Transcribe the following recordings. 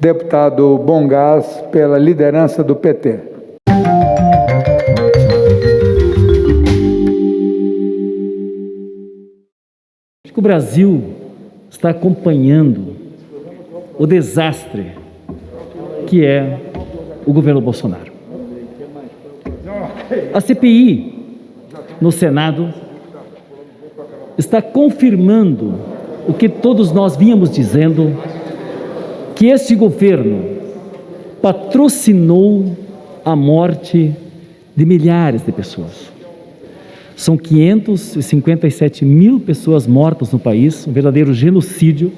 Deputado Bongás, pela liderança do PT. Acho que o Brasil está acompanhando o desastre que é o governo Bolsonaro. A CPI no Senado está confirmando o que todos nós vínhamos dizendo, que este governo patrocinou a morte de milhares de pessoas. São 557 mil pessoas mortas no país, um verdadeiro genocídio.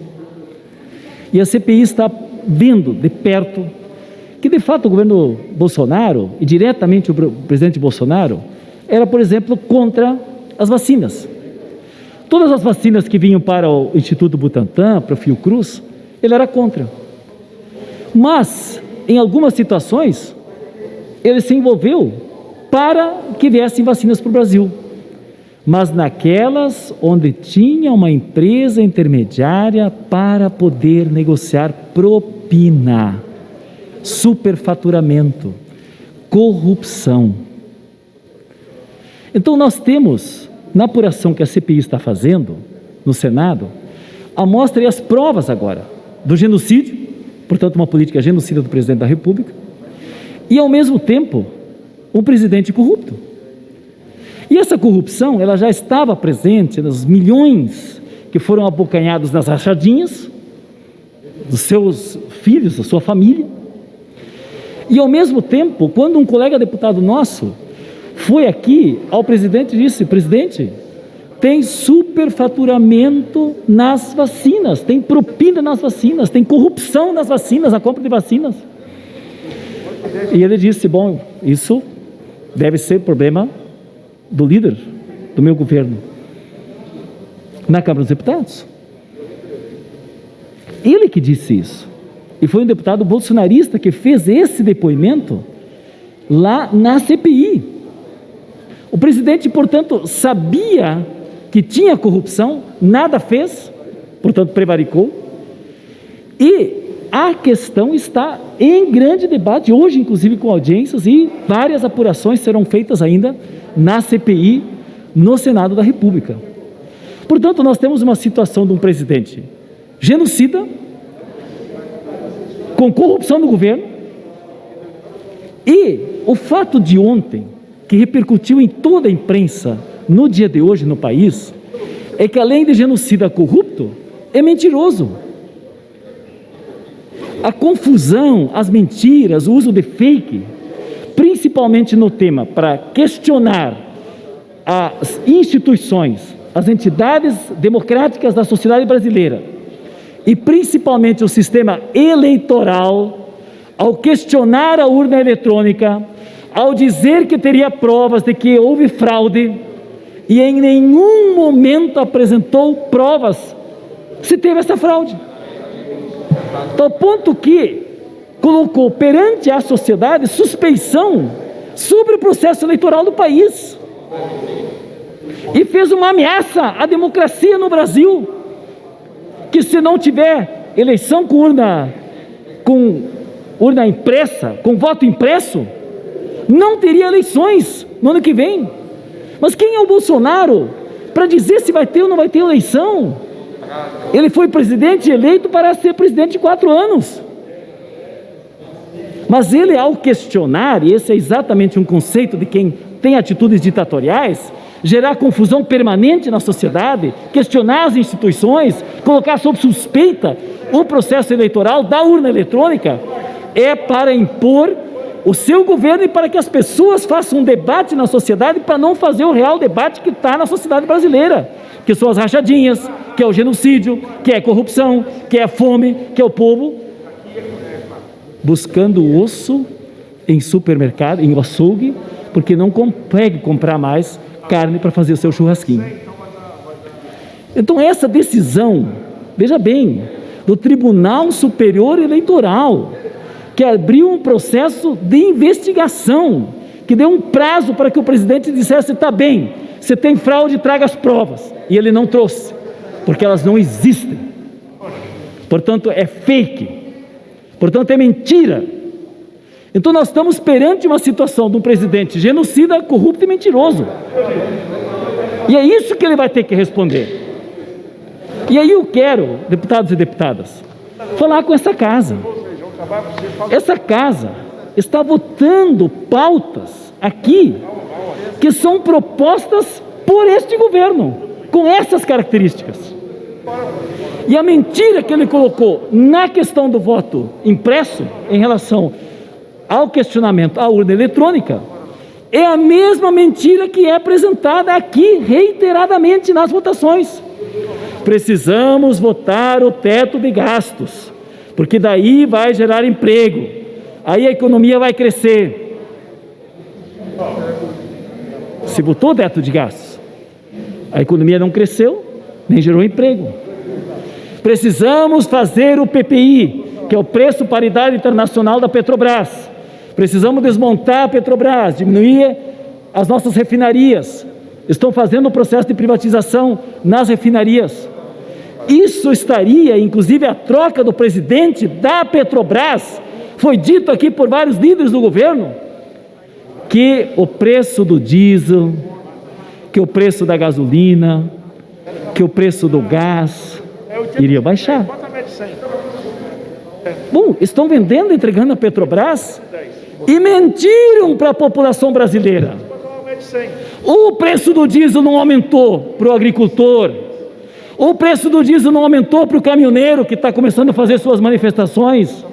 E a CPI está vendo de perto que, de fato, o governo Bolsonaro, e diretamente o presidente Bolsonaro, era, por exemplo, contra as vacinas. Todas as vacinas que vinham para o Instituto Butantan, para o Fiocruz, ele era contra. Mas, em algumas situações, ele se envolveu para que viessem vacinas para o Brasil. Mas naquelas onde tinha uma empresa intermediária para poder negociar propina, superfaturamento, corrupção. Então nós temos, na apuração que a CPI está fazendo no Senado, a mostra e as provas agora do genocídio, portanto uma política genocida do presidente da República, e ao mesmo tempo um presidente corrupto. E essa corrupção, ela já estava presente nos milhões que foram abocanhados nas rachadinhas dos seus filhos, da sua família. E ao mesmo tempo, quando um colega deputado nosso foi aqui ao presidente e disse: presidente, tem superfaturamento nas vacinas, tem propina nas vacinas, tem corrupção nas vacinas, na compra de vacinas. E ele disse: bom, isso deve ser problema do líder do meu governo na Câmara dos Deputados. Ele que disse isso. E foi um deputado bolsonarista que fez esse depoimento lá na CPI. O presidente, portanto, sabia que tinha corrupção, nada fez, portanto, prevaricou. E a questão está em grande debate, hoje, inclusive, com audiências, e várias apurações serão feitas ainda na CPI, no Senado da República. Portanto, nós temos uma situação de um presidente genocida, com corrupção no governo, e o fato de ontem, que repercutiu em toda a imprensa no dia de hoje no país, é que além de genocida corrupto, é mentiroso. A confusão, as mentiras, o uso de fake, principalmente no tema para questionar as instituições, as entidades democráticas da sociedade brasileira, e principalmente o sistema eleitoral, ao questionar a urna eletrônica, ao dizer que teria provas de que houve fraude, e em nenhum momento apresentou provas se teve essa fraude. Ao ponto que colocou perante a sociedade suspeição sobre o processo eleitoral do país. E fez uma ameaça à democracia no Brasil, que se não tiver eleição com urna impressa, com voto impresso, não teria eleições no ano que vem. Mas quem é o Bolsonaro para dizer se vai ter ou não vai ter eleição? Ele foi presidente eleito para ser presidente de 4 anos. Mas ele, ao questionar, e esse é exatamente um conceito de quem tem atitudes ditatoriais, gerar confusão permanente na sociedade, questionar as instituições, colocar sob suspeita o processo eleitoral da urna eletrônica, é para impor o seu governo e para que as pessoas façam um debate na sociedade, para não fazer o real debate que está na sociedade brasileira, que são as rachadinhas, que é o genocídio, que é a corrupção, que é a fome, que é o povo buscando osso em supermercado, em açougue, porque não consegue comprar mais carne para fazer o seu churrasquinho. Então essa decisão, veja bem, do Tribunal Superior Eleitoral, que abriu um processo de investigação, que deu um prazo para que o presidente dissesse: está bem, você tem fraude, traga as provas. E ele não trouxe, porque elas não existem. Portanto, é fake. Portanto, é mentira. Então nós estamos perante uma situação de um presidente genocida, corrupto e mentiroso. E é isso que ele vai ter que responder. E aí eu quero, deputados e deputadas, falar com essa casa. Essa casa está votando pautas aqui que são propostas por este governo, com essas características. E a mentira que ele colocou na questão do voto impresso, em relação ao questionamento à urna eletrônica, é a mesma mentira que é apresentada aqui reiteradamente nas votações. Precisamos votar o teto de gastos, porque daí vai gerar emprego, aí a economia vai crescer. Se votou o teto de gastos, a economia não cresceu, nem gerou emprego. Precisamos fazer o PPI, que é o preço paridade internacional da Petrobras. Precisamos desmontar a Petrobras, diminuir as nossas refinarias. Estão fazendo o processo de privatização nas refinarias. Isso estaria, inclusive, a troca do presidente da Petrobras. Foi dito aqui por vários líderes do governo que o preço do diesel, que o preço da gasolina, que o preço do gás iria baixar. Bom, estão vendendo, entregando a Petrobras e mentiram para a população brasileira. O preço do diesel não aumentou para o agricultor, o preço do diesel não aumentou para o caminhoneiro que está começando a fazer suas manifestações,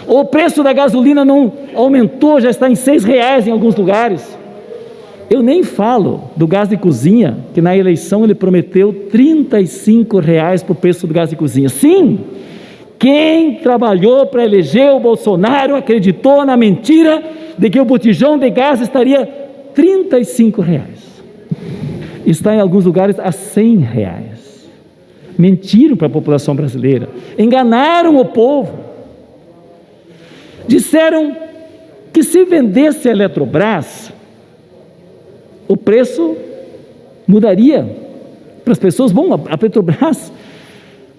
o preço da gasolina não aumentou, já está em R$6 em alguns lugares. Eu nem falo do gás de cozinha, que na eleição ele prometeu R$35 para o preço do gás de cozinha. Sim, quem trabalhou para eleger o Bolsonaro acreditou na mentira de que o botijão de gás estaria R$35. Está em alguns lugares a R$100. Mentiram para a população brasileira, enganaram o povo. Disseram que se vendesse a Eletrobras, o preço mudaria para as pessoas. Bom, a Petrobras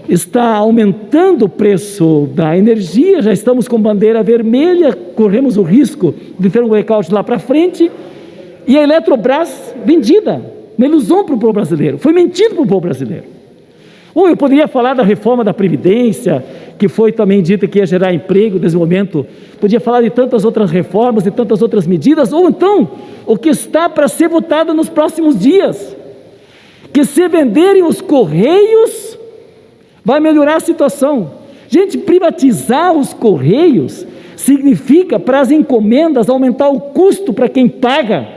está aumentando o preço da energia, já estamos com bandeira vermelha, corremos o risco de ter um blackout lá para frente, e a Eletrobras vendida, uma ilusão para o povo brasileiro, foi mentido para o povo brasileiro. Ou eu poderia falar da reforma da Previdência, que foi também dita que ia gerar emprego, desenvolvimento, podia falar de tantas outras reformas, de tantas outras medidas, ou então, o que está para ser votado nos próximos dias, que se venderem os Correios, vai melhorar a situação. Gente, privatizar os Correios significa, para as encomendas, aumentar o custo para quem paga,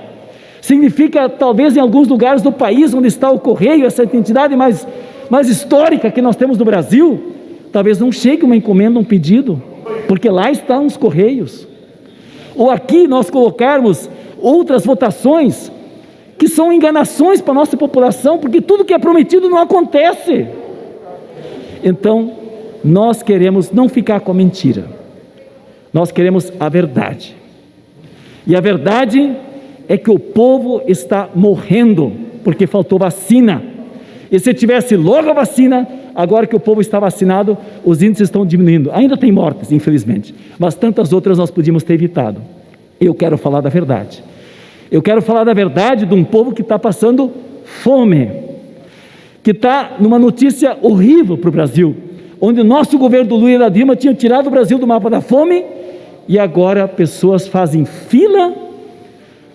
significa, talvez em alguns lugares do país onde está o Correio, essa entidade mais histórica que nós temos no Brasil, talvez não chegue uma encomenda, um pedido, porque lá estão os Correios. Ou aqui nós colocarmos outras votações que são enganações para a nossa população, porque tudo que é prometido não acontece. Então, nós queremos não ficar com a mentira, nós queremos a verdade. E a verdade é que o povo está morrendo porque faltou vacina. E se tivesse logo a vacina, agora que o povo está vacinado, os índices estão diminuindo. Ainda tem mortes, infelizmente, mas tantas outras nós podíamos ter evitado. Eu quero falar da verdade. Eu quero falar da verdade de um povo que está passando fome, que está numa notícia horrível para o Brasil, onde o nosso governo do Lula e da Dilma tinha tirado o Brasil do mapa da fome, e agora pessoas fazem fila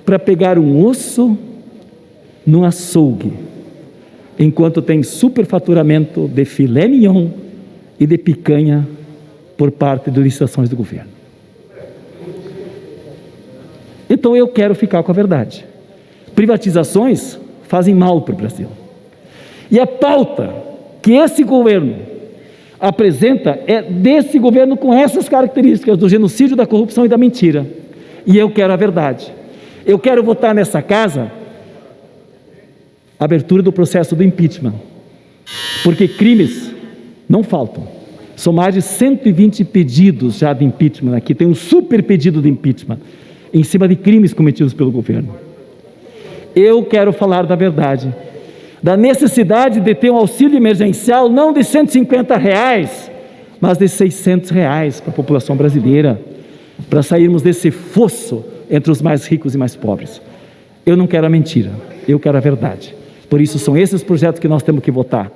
para pegar um osso num açougue, enquanto tem superfaturamento de filé mignon e de picanha por parte de licitações do governo. Então eu quero ficar com a verdade. Privatizações fazem mal para o Brasil. E a pauta que esse governo apresenta é desse governo com essas características, do genocídio, da corrupção e da mentira. E eu quero a verdade. Eu quero votar nessa casa a abertura do processo do impeachment, porque crimes não faltam. São mais de 120 pedidos já de impeachment aqui, tem um super pedido de impeachment em cima de crimes cometidos pelo governo. Eu quero falar da verdade, da necessidade de ter um auxílio emergencial, não de R$150, mas de R$600 para a população brasileira, para sairmos desse fosso entre os mais ricos e mais pobres. Eu não quero a mentira, eu quero a verdade. Por isso são esses projetos que nós temos que votar.